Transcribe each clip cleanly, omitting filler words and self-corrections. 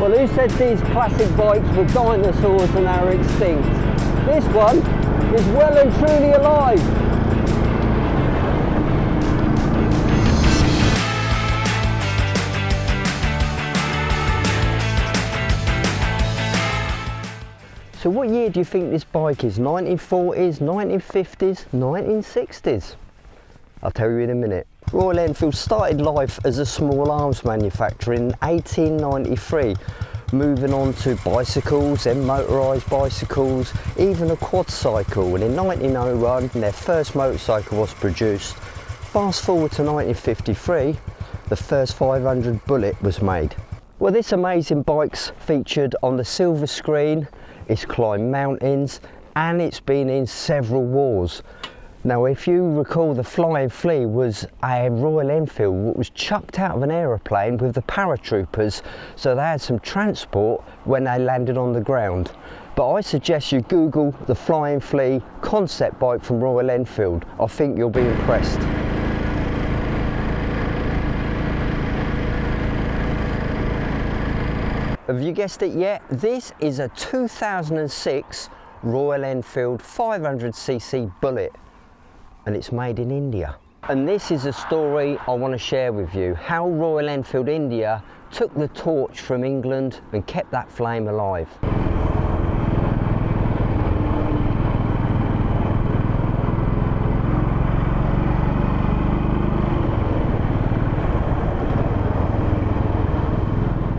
Well, who said these classic bikes were dinosaurs and are extinct? This one is well and truly alive. So what year do you think this bike is? 1940s, 1950s, 1960s? I'll tell you in a minute. Royal Enfield started life as a small arms manufacturer in 1893, moving on to bicycles, then motorised bicycles, even a quad cycle, and in 1901 their first motorcycle was produced. Fast forward to 1953, the first 500 Bullet was made. Well, this amazing bike's featured on the silver screen, it's climbed mountains, and it's been in several wars. Now, if you recall, the Flying Flea was a Royal Enfield that was chucked out of an aeroplane with the paratroopers, so they had some transport when they landed on the ground. But I suggest you Google the Flying Flea concept bike from Royal Enfield. I think you'll be impressed. Have you guessed it yet? This is a 2006 Royal Enfield 500cc Bullet, and it's made in India. And this is a story I want to share with you, how Royal Enfield India took the torch from England and kept that flame alive.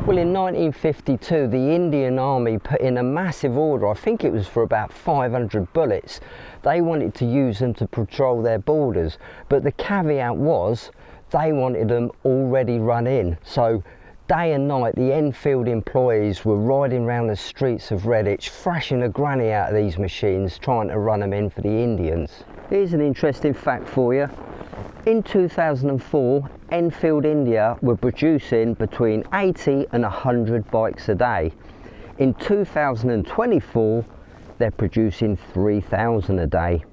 Well, in 1952, the Indian Army put in a massive order. I think it was for about 500 bullets. They wanted to use them to patrol their borders, but the caveat was they wanted them already run in. So day and night, the Enfield employees were riding around the streets of Redditch, thrashing the granny out of these machines, trying to run them in for the Indians. Here's an interesting fact for you. In 2004, Enfield India were producing between 80 and 100 bikes a day. In 2024, they're producing 3,000 a day.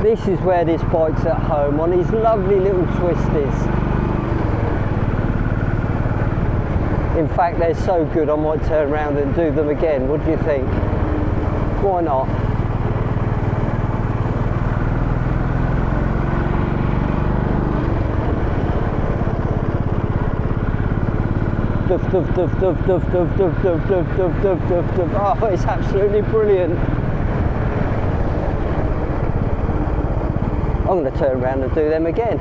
This is where this bike's at home, on these lovely little twisties. In fact, they're so good I might turn around and do them again. What do you think? Why not? Duf, duf, duf, duf, duf, duf, duf, duf, duf, duf, duf, duf, duf. Oh, it's absolutely brilliant. I'm going to turn around and do them again.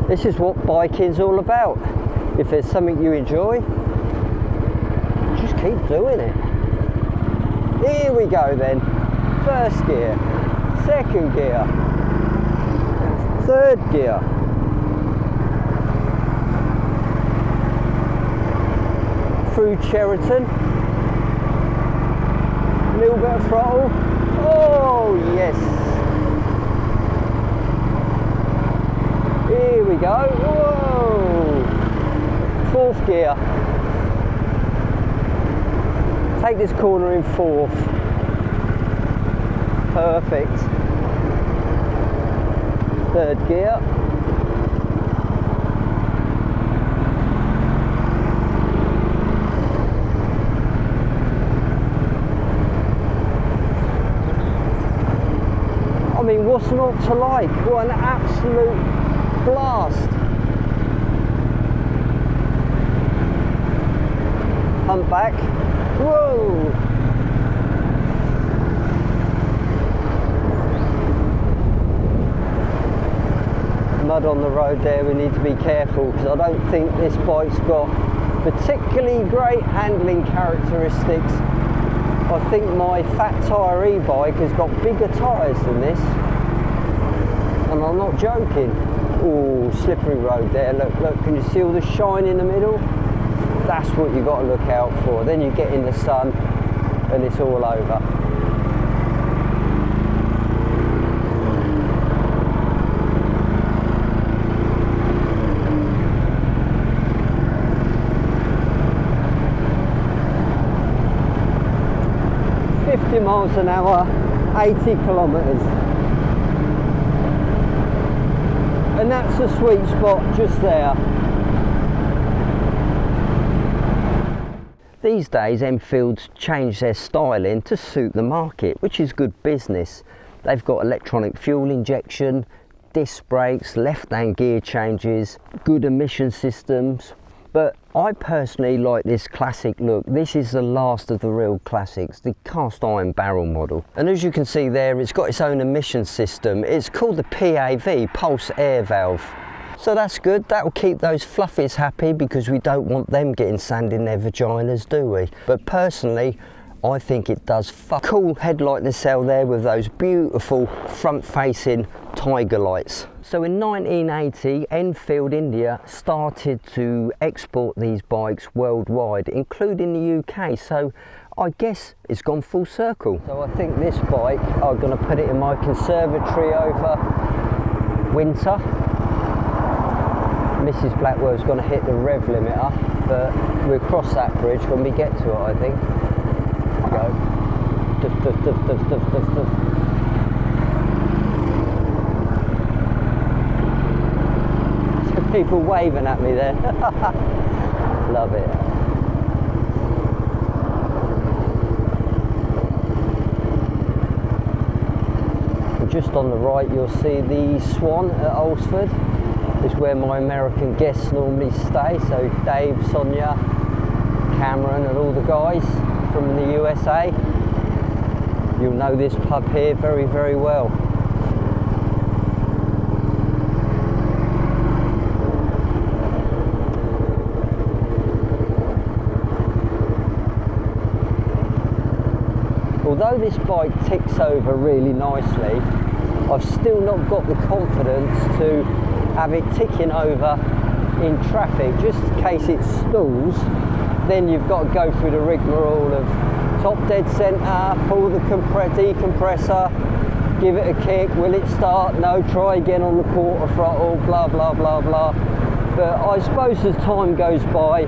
This is what biking's all about. If there's something you enjoy, just keep doing it. Here we go then. First gear, second gear, third gear. Through Cheriton. A little bit of throttle. Oh yes. Here we go. Whoa. Fourth gear. Take this corner in fourth. Perfect. Third gear. I mean, what's not to like? What an absolute blast. Hump back. Whoa! Mud on the road there, we need to be careful because I don't think this bike's got particularly great handling characteristics. I think my fat tyre e-bike has got bigger tyres than this, and I'm not joking. Oh, slippery road there. Look, look, can you see all the shine in the middle? That's what you've got to look out for. Then you get in the sun and it's all over. 50 miles an hour, 80 kilometres. And that's the sweet spot just there. These days Enfield's changed their styling to suit the market, which is good business. They've got electronic fuel injection, disc brakes, left-hand gear changes, good emission systems. But I personally like this classic look. This is the last of the real classics, the cast iron barrel model. And as you can see there, it's got its own emission system. It's called the PAV, Pulse Air Valve. So that's good, that will keep those fluffies happy because we don't want them getting sand in their vaginas, do we? But personally, I think it does cool headlight nacelle there with those beautiful front-facing tiger lights. So in 1980, Enfield, India started to export these bikes worldwide, including the UK. So I guess it's gone full circle. So I think this bike, I'm going to put it in my conservatory over winter. Mrs. Blackwell's going to hit the rev limiter, but we'll cross that bridge when we get to it, I think. Go. Duff, duff, duff, duff, duff, duff, duff. Some people waving at me there. Love it. And just on the right you'll see the Swan at Alresford. Is where my American guests normally stay, so Dave, Sonia, Cameron and all the guys from the USA. You'll know this pub here very, very well. Although this bike ticks over really nicely, I've still not got the confidence to have it ticking over in traffic. Just in case it stalls, then you've got to go through the rigmarole of top dead centre, pull the decompressor, give it a kick, will it start? No, try again on the quarter throttle, blah blah blah blah. But I suppose as time goes by,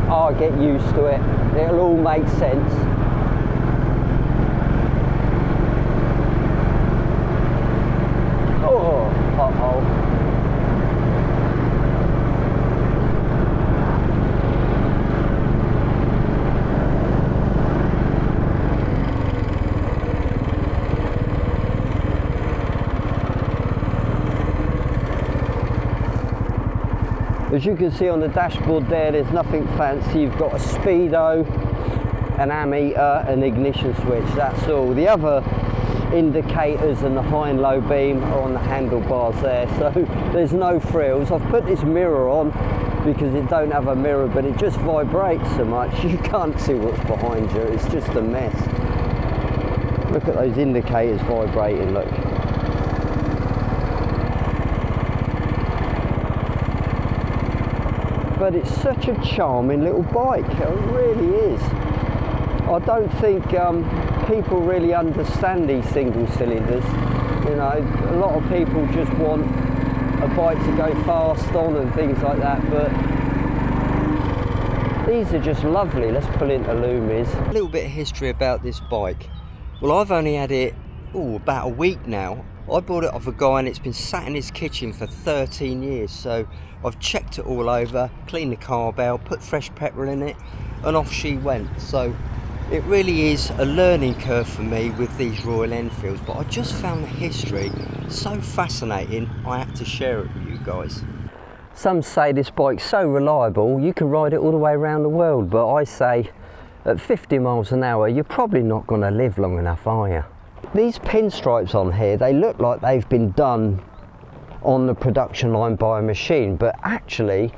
I'll get used to it. It'll all make sense. Oh, pothole. As you can see on the dashboard there's nothing fancy. You've got a speedo, an ammeter, an ignition switch, that's all. The other indicators and the high and low beam are on the handlebars there, so there's no frills. I've put this mirror on because it don't have a mirror, but it just vibrates so much you can't see what's behind you. It's just a mess. Look at those indicators vibrating, look. But it's such a charming little bike, it really is. I don't think people really understand these single cylinders. You know, a lot of people just want a bike to go fast on and things like that, but these are just lovely. Let's pull into Loomis. A little bit of history about this bike. Well, I've only had it about a week now. I bought it off a guy and it's been sat in his kitchen for 13 years, so I've checked it all over, cleaned the carb out, put fresh petrol in it, and off she went. So it really is a learning curve for me with these Royal Enfields, but I just found the history so fascinating I had to share it with you guys. Some say this bike's so reliable you can ride it all the way around the world, but I say at 50 miles an hour you're probably not going to live long enough, are you? These pinstripes on here, they look like they've been done on the production line by a machine, but actually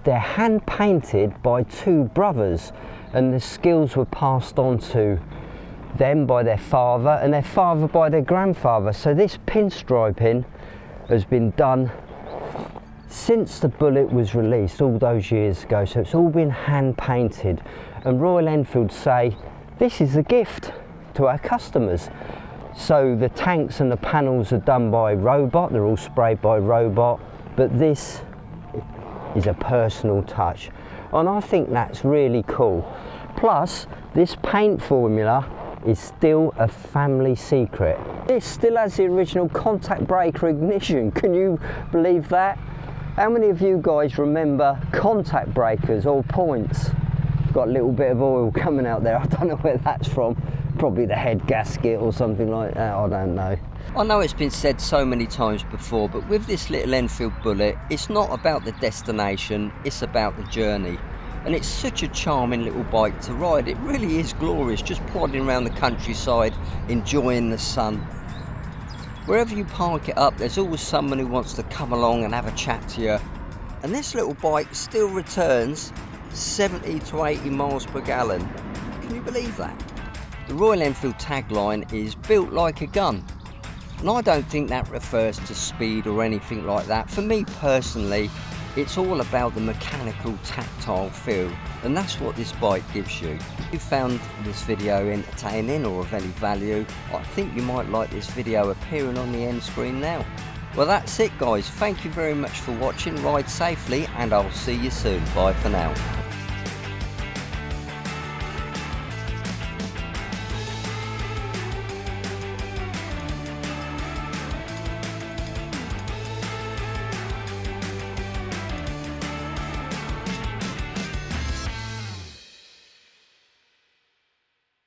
they're hand painted by two brothers, and the skills were passed on to them by their father and their father by their grandfather. So this pinstriping has been done since the Bullet was released all those years ago, so it's all been hand painted. And Royal Enfield say this is a gift to our customers. So the tanks and the panels are done by robot, they're all sprayed by robot, but this is a personal touch, and I think that's really cool. Plus this paint formula is still a family secret. This still has the original contact breaker ignition. Can you believe that? How many of you guys remember contact breakers or points? Got a little bit of oil coming out there. I don't know where that's from. Probably the head gasket or something like that. I don't know. I know it's been said so many times before, but with this little Enfield Bullet, it's not about the destination, it's about the journey. And it's such a charming little bike to ride. It really is glorious, just plodding around the countryside, enjoying the sun. Wherever you park it up, there's always someone who wants to come along and have a chat to you. And this little bike still returns 70 to 80 miles per gallon. Can you believe that? The Royal Enfield tagline is built like a gun. And I don't think that refers to speed or anything like that. For me personally, it's all about the mechanical, tactile feel, and that's what this bike gives you. If you found this video entertaining or of any value, I think you might like this video appearing on the end screen now. Well, that's it guys, thank you very much for watching, ride safely, and I'll see you soon. Bye for now.